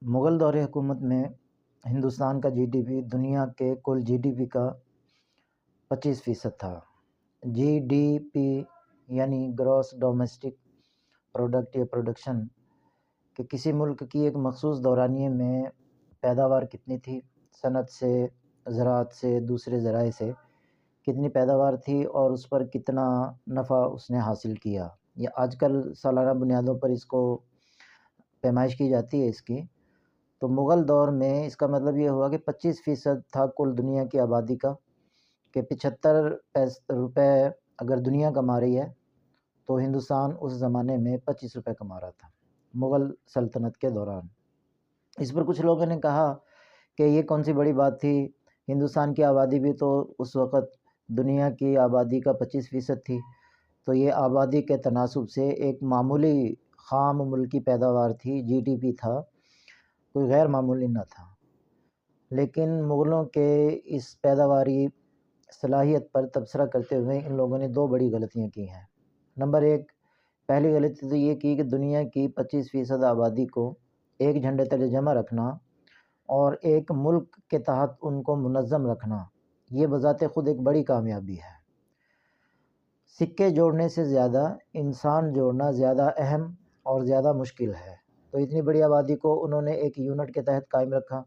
مغل دور حکومت میں ہندوستان کا جی ڈی پی دنیا کے کل جی ڈی پی کا 25% تھا۔ جی ڈی پی یعنی گراس ڈومیسٹک پروڈکٹ یا پروڈکشن کہ کسی ملک کی ایک مخصوص دورانیے میں پیداوار کتنی تھی، صنعت سے، زراعت سے، دوسرے ذرائع سے کتنی پیداوار تھی اور اس پر کتنا نفع اس نے حاصل کیا۔ یہ آج کل سالانہ بنیادوں پر اس کو پیمائش کی جاتی ہے اس کی۔ تو مغل دور میں اس کا مطلب یہ ہوا کہ 25% تھا کل دنیا کی آبادی کا، کہ 75 روپے اگر دنیا کما رہی ہے تو ہندوستان اس زمانے میں 25 روپے کما رہا تھا مغل سلطنت کے دوران۔ اس پر کچھ لوگوں نے کہا کہ یہ کون سی بڑی بات تھی، ہندوستان کی آبادی بھی تو اس وقت دنیا کی آبادی کا 25% تھی، تو یہ آبادی کے تناسب سے ایک معمولی خام ملکی پیداوار تھی، جی ڈی پی تھا، کوئی غیر معمولی نہ تھا۔ لیکن مغلوں کے اس پیداواری صلاحیت پر تبصرہ کرتے ہوئے ان لوگوں نے 2 بڑی غلطیاں کی ہیں۔ نمبر 1، پہلی غلطی تو یہ کی کہ دنیا کی 25% آبادی کو ایک جھنڈے تلے جمع رکھنا اور ایک ملک کے تحت ان کو منظم رکھنا، یہ بذات خود ایک بڑی کامیابی ہے۔ سکے جوڑنے سے زیادہ انسان جوڑنا زیادہ اہم اور زیادہ مشکل ہے، تو اتنی بڑی آبادی کو انہوں نے ایک یونٹ کے تحت قائم رکھا،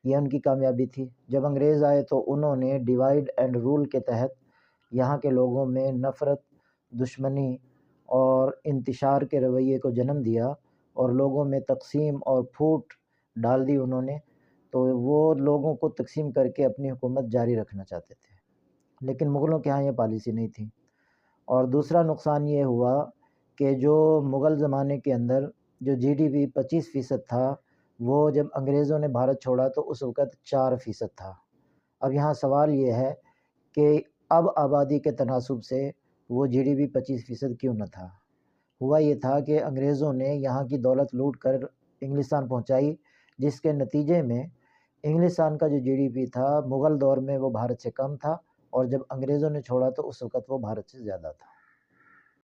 یہ ان کی کامیابی تھی۔ جب انگریز آئے تو انہوں نے ڈیوائیڈ اینڈ رول کے تحت یہاں کے لوگوں میں نفرت، دشمنی اور انتشار کے رویے کو جنم دیا اور لوگوں میں تقسیم اور پھوٹ ڈال دی انہوں نے، تو وہ لوگوں کو تقسیم کر کے اپنی حکومت جاری رکھنا چاہتے تھے، لیکن مغلوں کے ہاں یہ پالیسی نہیں تھی۔ اور دوسرا نقصان یہ ہوا کہ جو مغل زمانے کے اندر جو جی ڈی پی 25% تھا، وہ جب انگریزوں نے بھارت چھوڑا تو اس وقت 4% تھا۔ اب یہاں سوال یہ ہے کہ اب آبادی کے تناسب سے وہ جی ڈی پی 25% کیوں نہ تھا؟ ہوا یہ تھا کہ انگریزوں نے یہاں کی دولت لوٹ کر انگلستان پہنچائی، جس کے نتیجے میں انگلستان کا جو جی ڈی پی تھا مغل دور میں وہ بھارت سے کم تھا، اور جب انگریزوں نے چھوڑا تو اس وقت وہ بھارت سے زیادہ تھا۔